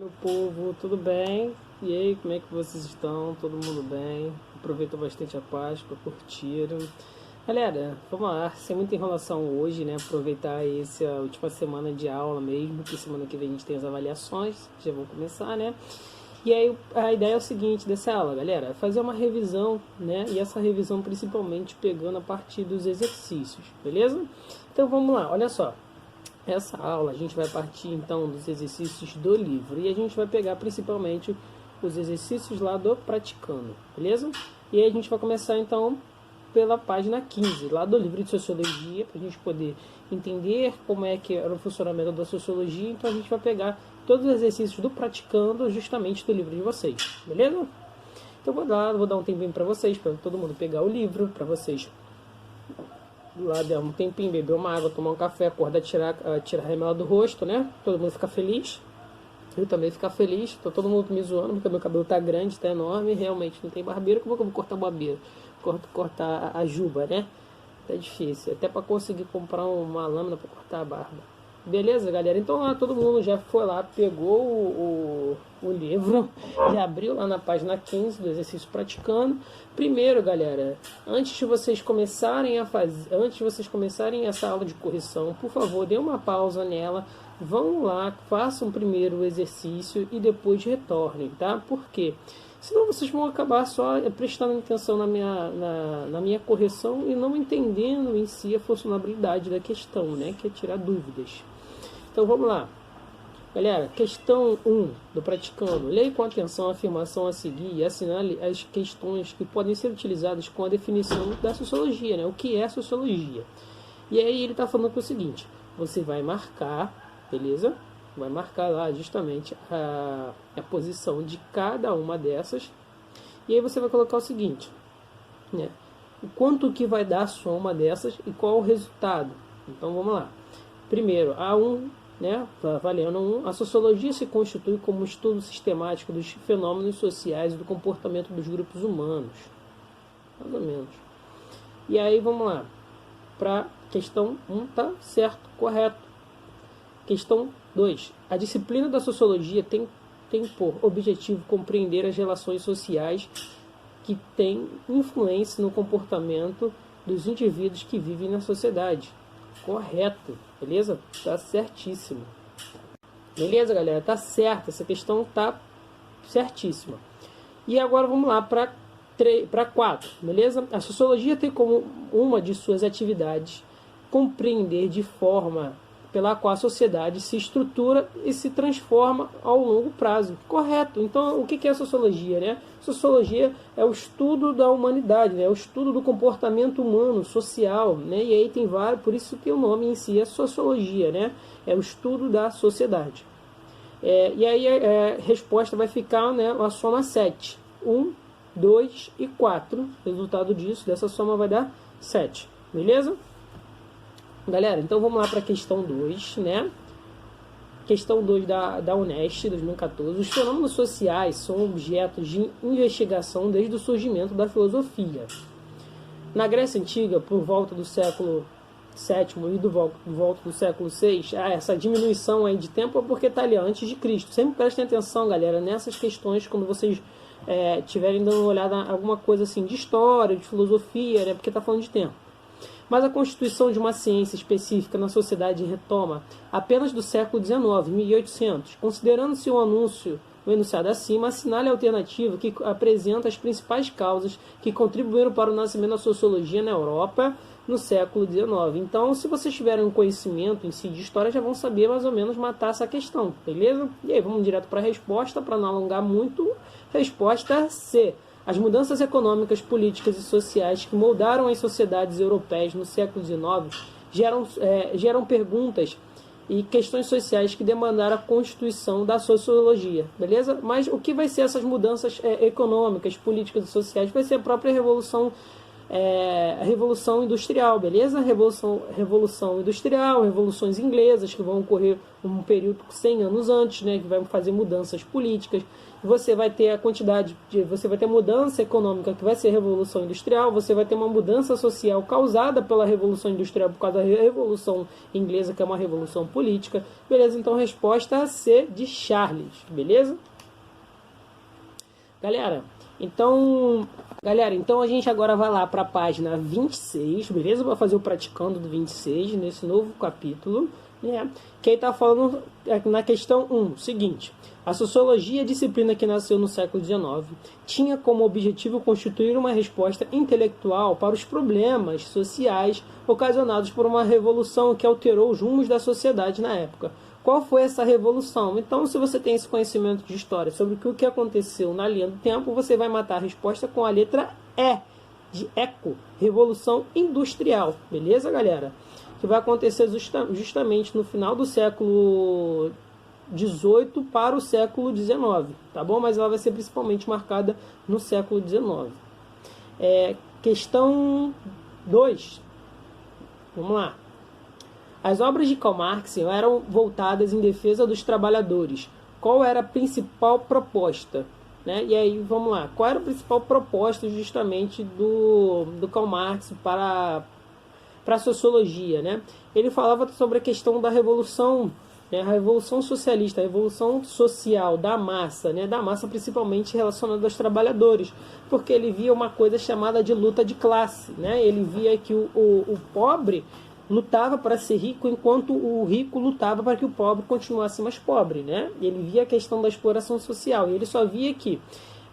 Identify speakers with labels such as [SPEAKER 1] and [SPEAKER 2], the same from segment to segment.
[SPEAKER 1] Meu povo, tudo bem? E aí, como é que vocês estão? Todo mundo bem? Aproveitou bastante a Páscoa, curtiram? Galera, vamos lá, sem muita enrolação hoje, né? Aproveitar essa última semana de aula mesmo, que semana que vem a gente tem as avaliações, já vão começar, né? E aí a ideia é o seguinte dessa aula, galera, fazer uma revisão, né? E essa revisão principalmente pegando a partir dos exercícios, beleza? Então vamos lá, olha só. Essa aula a gente vai partir então dos exercícios do livro e a gente vai pegar principalmente os exercícios lá do praticando, beleza? E aí a gente vai começar então pela página 15, lá do livro de Sociologia, para a gente poder entender como é que era o funcionamento da Sociologia. Então a gente vai pegar todos os exercícios do praticando justamente do livro de vocês, beleza? Então vou dar um tempinho para vocês, para todo mundo pegar o livro, para vocês lá der um tempinho, beber uma água, tomar um café, acordar, tirar a remela do rosto, né? Todo mundo fica feliz. Eu também ficar feliz. Tô todo mundo me zoando porque meu cabelo tá grande, tá enorme. Realmente não tem barbeiro. Como é que eu vou cortar a barbeiro? Cortar a juba, né? Tá difícil. Até para conseguir comprar uma lâmina para cortar a barba. Beleza, galera? Então lá todo mundo já foi lá, pegou o livro, já abriu lá na página 15 do exercício praticando. Primeiro, galera, antes de vocês começarem essa aula de correção, por favor, dê uma pausa nela, vão lá, façam primeiro o exercício e depois retornem, tá? Por quê? Senão vocês vão acabar só prestando atenção na minha correção e não entendendo em si a funcionalidade da questão, né? Que é tirar dúvidas. Então vamos lá. Galera, questão 1 do praticando. Leia com atenção a afirmação a seguir e assinale as questões que podem ser utilizadas com a definição da sociologia, né? O que é sociologia? E aí ele está falando que é o seguinte, você vai marcar, beleza? Vai marcar lá justamente a posição de cada uma dessas. E aí você vai colocar o seguinte, né? O quanto que vai dar a soma dessas e qual o resultado. Então vamos lá. Primeiro, A1, né? Avaliando 1, a sociologia se constitui como um estudo sistemático dos fenômenos sociais e do comportamento dos grupos humanos. Mais ou menos. E aí vamos lá. Para questão 1, tá certo, correto. Questão 2. A disciplina da sociologia tem por objetivo compreender as relações sociais que têm influência no comportamento dos indivíduos que vivem na sociedade. Correto, beleza? Tá certíssimo. Beleza, galera? Tá certo, essa questão tá certíssima. E agora vamos lá para 4, beleza? A sociologia tem como uma de suas atividades compreender de forma pela qual a sociedade se estrutura e se transforma ao longo prazo. Correto. Então, o que é a sociologia, né? Sociologia é o estudo da humanidade, né? É o estudo do comportamento humano, social, né? E aí tem vários, por isso que o nome em si é sociologia, né? É o estudo da sociedade. E aí a resposta vai ficar, né, a soma 7. 1, 2 e 4. Resultado disso, dessa soma vai dar 7. Beleza? Galera, então vamos lá para a questão 2, né? Questão 2 da Unesp, 2014. Os fenômenos sociais são objetos de investigação desde o surgimento da filosofia. Na Grécia Antiga, por volta do século VII e por volta do século VI, essa diminuição aí de tempo é porque está ali antes de Cristo. Sempre prestem atenção, galera, nessas questões quando vocês estiverem dando uma olhada em alguma coisa assim de história, de filosofia, né? Porque está falando de tempo. Mas a constituição de uma ciência específica na sociedade retoma apenas do século XIX, 1800. Considerando-se o enunciado acima, assinale a alternativa que apresenta as principais causas que contribuíram para o nascimento da sociologia na Europa no século XIX. Então, se vocês tiverem um conhecimento em si de história, já vão saber mais ou menos matar essa questão, beleza? E aí, vamos direto para a resposta, para não alongar muito. Resposta C. As mudanças econômicas, políticas e sociais que moldaram as sociedades europeias no século XIX geram perguntas e questões sociais que demandaram a constituição da sociologia, beleza? Mas o que vai ser essas mudanças econômicas, políticas e sociais? Vai ser a própria Revolução a Revolução Industrial, beleza? Revolução Industrial, revoluções inglesas, que vão ocorrer um período 100 anos antes, né, que vai fazer mudanças políticas. Você vai ter você vai ter mudança econômica, que vai ser a Revolução Industrial, você vai ter uma mudança social causada pela Revolução Industrial por causa da Revolução Inglesa, que é uma revolução política, beleza? Então, resposta C de Charles, beleza? Galera, então a gente agora vai lá para a página 26, beleza? Para fazer o praticando do 26, nesse novo capítulo, né? Que aí está falando na questão 1, seguinte: a sociologia, disciplina que nasceu no século XIX, tinha como objetivo constituir uma resposta intelectual para os problemas sociais ocasionados por uma revolução que alterou os rumos da sociedade na época. Qual foi essa revolução? Então, se você tem esse conhecimento de história sobre o que aconteceu na linha do tempo, você vai matar a resposta com a letra E, de eco, Revolução Industrial. Beleza, galera? Que vai acontecer justamente no final do século XVIII para o século XIX, tá bom? Mas ela vai ser principalmente marcada no século XIX. Questão 2. Vamos lá. As obras de Karl Marx eram voltadas em defesa dos trabalhadores. Qual era a principal proposta? Né? E aí, vamos lá. Qual era a principal proposta justamente do Karl Marx para a sociologia? Né? Ele falava sobre a questão da revolução, né? A revolução socialista, a revolução social da massa, né? Da massa principalmente relacionada aos trabalhadores, porque ele via uma coisa chamada de luta de classe. Né? Ele via que o pobre lutava para ser rico, enquanto o rico lutava para que o pobre continuasse mais pobre, né? Ele via a questão da exploração social, e ele só via que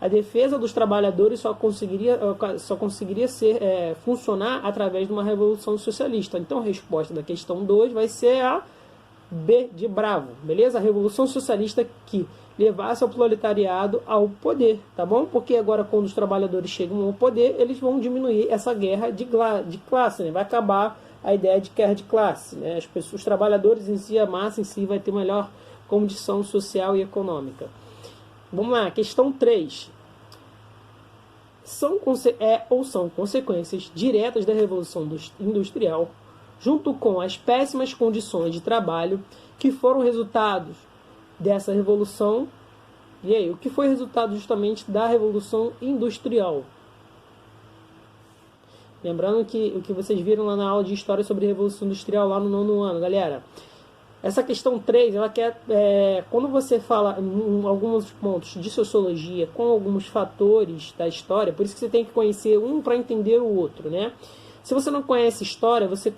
[SPEAKER 1] a defesa dos trabalhadores só conseguiria funcionar através de uma revolução socialista. Então, a resposta da questão 2 vai ser a B de Bravo, beleza? A revolução socialista que levasse ao proletariado ao poder, tá bom? Porque agora, quando os trabalhadores chegam ao poder, eles vão diminuir essa guerra de classe, né? Vai acabar a ideia de guerra de classe, né? Os trabalhadores em si, a massa em si, vai ter melhor condição social e econômica. Vamos lá, questão 3. São consequências diretas da Revolução Industrial, junto com as péssimas condições de trabalho que foram resultados dessa revolução. E aí, o que foi resultado justamente da Revolução Industrial? Lembrando que o que vocês viram lá na aula de História sobre a Revolução Industrial, lá no 9º ano, galera. Essa questão 3, ela quer, quando você fala em alguns pontos de sociologia, com alguns fatores da história, por isso que você tem que conhecer um para entender o outro, né? Se você não conhece história, você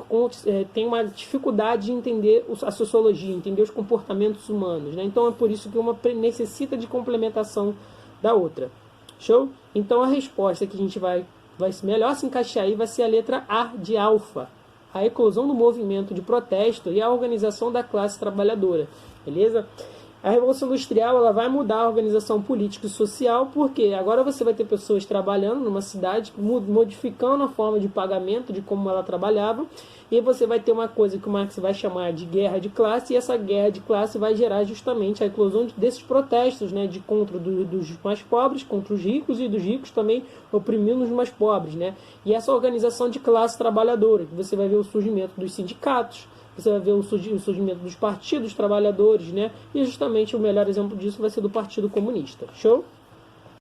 [SPEAKER 1] tem uma dificuldade de entender a sociologia, entender os comportamentos humanos, né? Então é por isso que uma necessita de complementação da outra. Show? Então a resposta que a gente vai melhor se encaixar aí vai ser a letra A de alfa. A eclosão do movimento de protesto e a organização da classe trabalhadora. Beleza? A Revolução Industrial ela vai mudar a organização política e social, porque agora você vai ter pessoas trabalhando numa cidade, modificando a forma de pagamento, de como ela trabalhava, e você vai ter uma coisa que o Marx vai chamar de guerra de classe, e essa guerra de classe vai gerar justamente a eclosão desses protestos, né, de contra dos mais pobres contra os ricos, e dos ricos também oprimindo os mais pobres, né? E essa organização de classe trabalhadora, que você vai ver o surgimento dos sindicatos, você vai ver o surgimento dos partidos trabalhadores, né? E justamente o melhor exemplo disso vai ser do Partido Comunista. Show?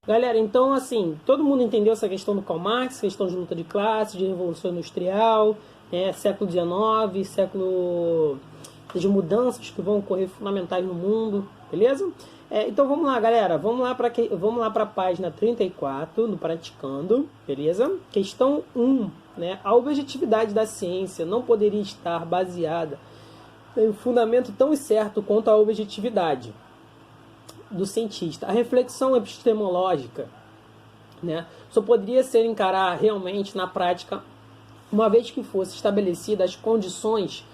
[SPEAKER 1] Galera, então assim, todo mundo entendeu essa questão do Karl Marx, questão de luta de classe, de revolução industrial, século XIX, século de mudanças que vão ocorrer fundamentais no mundo, beleza? Então vamos lá, galera, vamos lá para a página 34, no Praticando, beleza? Questão 1, né? A objetividade da ciência não poderia estar baseada em um fundamento tão certo quanto a objetividade do cientista. A reflexão epistemológica, né, só poderia ser encarar realmente na prática uma vez que fosse estabelecidas as condições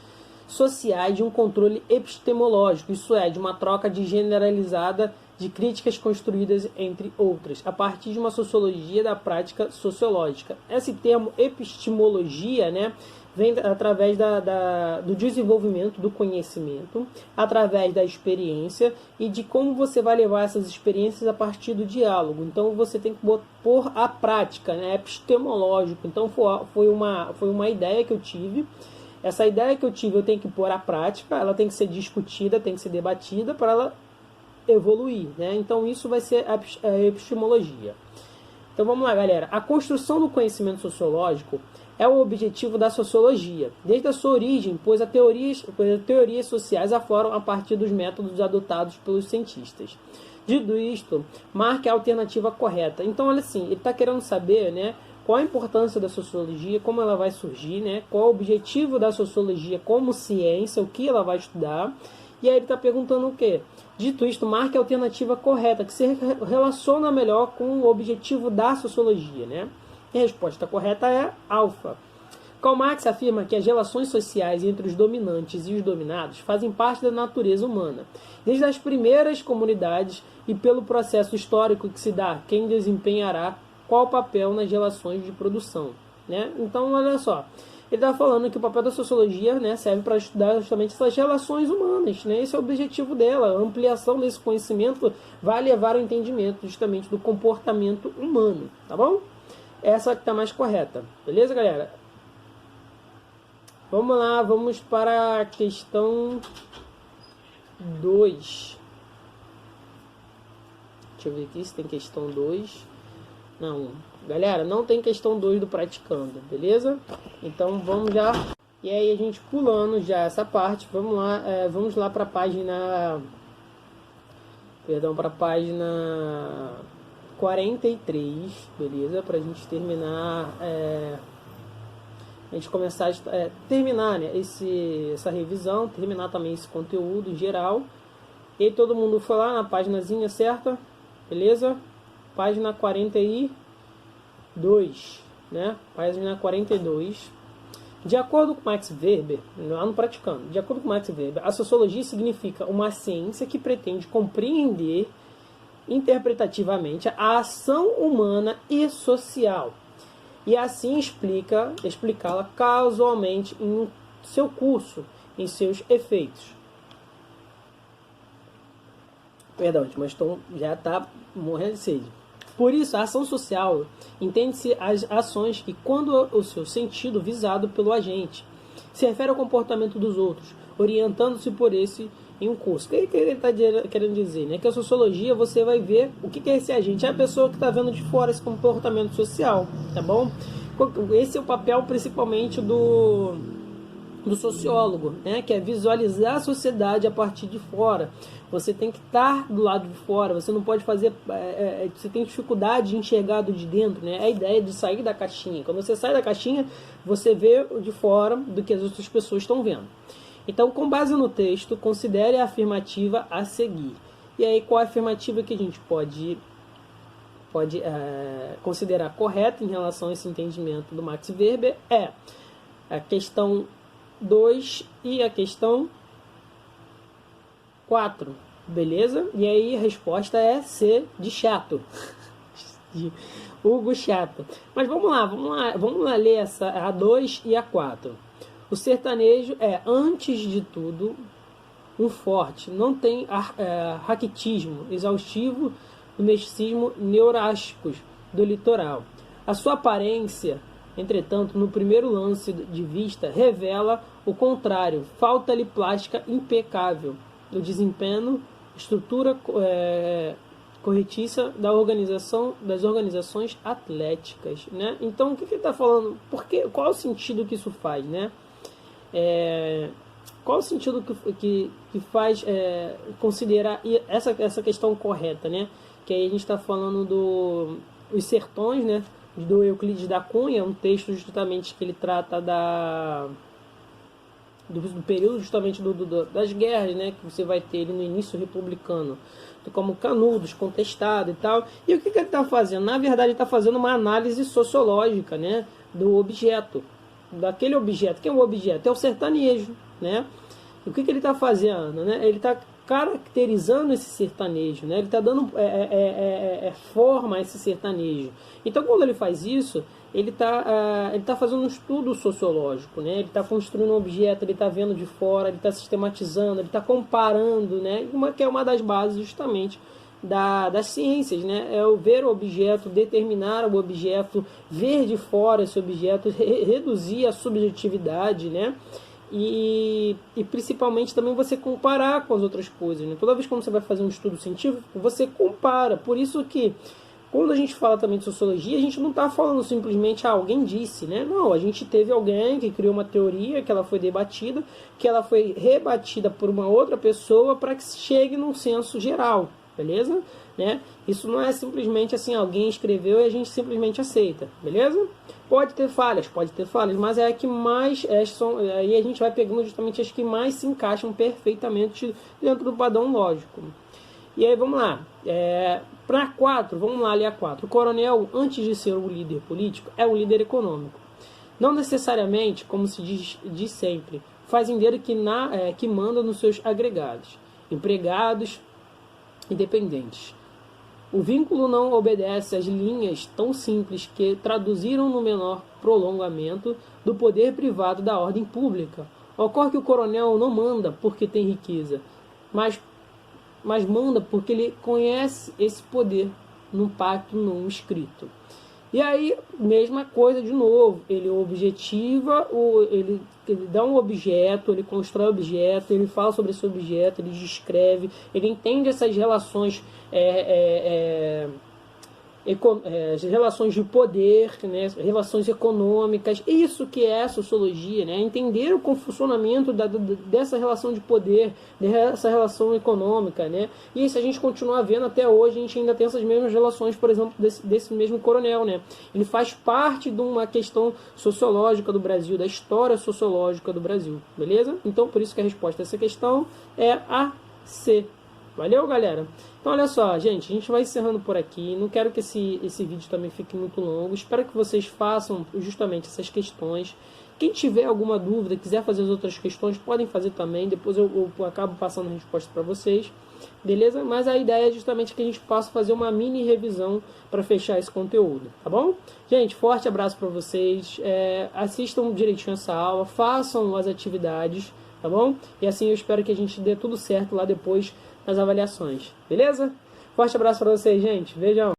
[SPEAKER 1] sociais de um controle epistemológico, isso é, de uma troca generalizada de críticas construídas entre outras, a partir de uma sociologia da prática sociológica. Esse termo epistemologia, né, vem através do desenvolvimento do conhecimento, através da experiência e de como você vai levar essas experiências a partir do diálogo. Então você tem que pôr a prática, né? Epistemológico. Então foi uma ideia que eu tive. Essa ideia que eu tive eu tenho que pôr à prática, ela tem que ser discutida, tem que ser debatida para ela evoluir, né? Então isso vai ser a epistemologia. Então vamos lá, galera. A construção do conhecimento sociológico é o objetivo da sociologia, desde a sua origem, pois as teorias sociais afloram a partir dos métodos adotados pelos cientistas. Dito isto, marque a alternativa correta. Então, olha assim, ele está querendo saber, né, qual a importância da sociologia, como ela vai surgir, né, qual é o objetivo da sociologia como ciência, o que ela vai estudar. E aí ele está perguntando o quê? Dito isto, marque a alternativa correta, que se relaciona melhor com o objetivo da sociologia, né? E a resposta correta é alfa. Karl Marx afirma que as relações sociais entre os dominantes e os dominados fazem parte da natureza humana, desde as primeiras comunidades e pelo processo histórico que se dá quem desempenhará qual papel nas relações de produção, né? Então, olha só, ele está falando que o papel da sociologia, né, serve para estudar justamente essas relações humanas, né? Esse é o objetivo dela. A ampliação desse conhecimento vai levar ao entendimento justamente do comportamento humano, tá bom? Essa que está mais correta. Beleza, galera? Vamos lá, vamos para a questão 2. Deixa eu ver aqui se tem questão 2. Não, galera, não tem questão 2 do praticando, beleza? Então vamos já. E aí a gente pulando já essa parte, vamos lá para a página... Perdão, para a página 43, beleza? Para a gente terminar, a gente começar a terminar, né, essa revisão, terminar também esse conteúdo geral. E aí todo mundo foi lá na páginazinha certa, beleza? Página 42, né? Página 42. De acordo com Max Weber, lá no Praticando, de acordo com Max Weber, a sociologia significa uma ciência que pretende compreender interpretativamente a ação humana e social, e assim explicá-la causalmente em seu curso, em seus efeitos. Perdão, mas já está morrendo de sede. Por isso, a ação social entende-se as ações que, quando o seu sentido visado pelo agente, se refere ao comportamento dos outros, orientando-se por esse em um curso. O que ele está querendo dizer? Né? Que a sociologia você vai ver o que é esse agente. É a pessoa que está vendo de fora esse comportamento social, tá bom? Esse é o papel principalmente do sociólogo, né? Que é visualizar a sociedade a partir de fora. Você tem que estar do lado de fora, você não pode fazer... você tem dificuldade de enxergar do de dentro, né? É a ideia de sair da caixinha. Quando você sai da caixinha, você vê de fora do que as outras pessoas estão vendo. Então, com base no texto, considere a afirmativa a seguir. E aí, qual a afirmativa que a gente pode considerar correta em relação a esse entendimento do Max Weber é a questão 2 e a questão 4, beleza? E aí a resposta é C de chato. De Hugo Chato. Mas vamos lá ler a 2 e a 4. O sertanejo é, antes de tudo, um forte, não tem raquitismo exaustivo do mesticismo neurásticos do litoral. A sua aparência, entretanto, no primeiro lance de vista, revela o contrário. Falta-lhe plástica impecável, o desempenho, estrutura corretiça das organizações atléticas, né? Então, o que ele está falando? Qual é o sentido que isso faz, né? Qual é o sentido que faz considerar essa questão correta, né? Que aí a gente está falando dos sertões, né? Do Euclides da Cunha, um texto justamente que ele trata do período justamente das guerras, né, que você vai ter ele no início republicano, como Canudos, contestado e tal. E o que ele está fazendo? Na verdade, ele está fazendo uma análise sociológica, né, do objeto, daquele objeto. Quem é o objeto? É o sertanejo, né? E o que ele está fazendo? Né? Ele está caracterizando esse sertanejo, né? Ele está dando forma a esse sertanejo. Então, quando ele faz isso, ele tá fazendo um estudo sociológico, né? Ele está construindo um objeto, ele está vendo de fora, ele está sistematizando, ele está comparando, né? Que é uma das bases justamente das ciências, né? É o ver o objeto, determinar o objeto, ver de fora esse objeto, reduzir a subjetividade, né? E principalmente também você comparar com as outras coisas, né? Toda vez que você vai fazer um estudo científico, você compara. Por isso que quando a gente fala também de sociologia, a gente não está falando simplesmente alguém disse, né? Não, a gente teve alguém que criou uma teoria, que ela foi debatida, que ela foi rebatida por uma outra pessoa para que chegue num senso geral, beleza? Né? Isso não é simplesmente assim, alguém escreveu e a gente simplesmente aceita, beleza? Pode ter falhas, mas é a que mais aí a gente vai pegando justamente as que mais se encaixam perfeitamente dentro do padrão lógico. E aí vamos lá. Para 4, vamos lá ler a 4. O coronel, antes de ser um líder político, é um líder econômico. Não necessariamente, como se diz sempre, fazendeiro que manda nos seus agregados, empregados e dependentes. O vínculo não obedece às linhas tão simples que traduziram no menor prolongamento do poder privado da ordem pública. Ocorre que o coronel não manda porque tem riqueza, mas manda porque ele conhece esse poder num pacto não escrito. E aí, mesma coisa de novo, ele objetiva, ele dá um objeto, ele constrói objeto, ele fala sobre esse objeto, ele descreve, ele entende essas relações relações de poder, né, relações econômicas, isso que é a sociologia, né, entender o funcionamento dessa relação de poder, dessa relação econômica, né, e isso a gente continua vendo até hoje, a gente ainda tem essas mesmas relações, por exemplo, desse mesmo coronel, né, ele faz parte de uma questão sociológica do Brasil, da história sociológica do Brasil, beleza? Então, por isso que a resposta a essa questão é a C. Valeu, galera? Então, olha só, gente, a gente vai encerrando por aqui. Não quero que esse vídeo também fique muito longo. Espero que vocês façam justamente essas questões. Quem tiver alguma dúvida, quiser fazer as outras questões, podem fazer também. Depois eu acabo passando a resposta para vocês. Beleza? Mas a ideia é justamente que a gente possa fazer uma mini revisão para fechar esse conteúdo, tá bom? Gente, forte abraço para vocês. Assistam direitinho essa aula, façam as atividades, tá bom? E assim eu espero que a gente dê tudo certo lá depois nas avaliações, beleza? Forte abraço para vocês, gente. Beijão.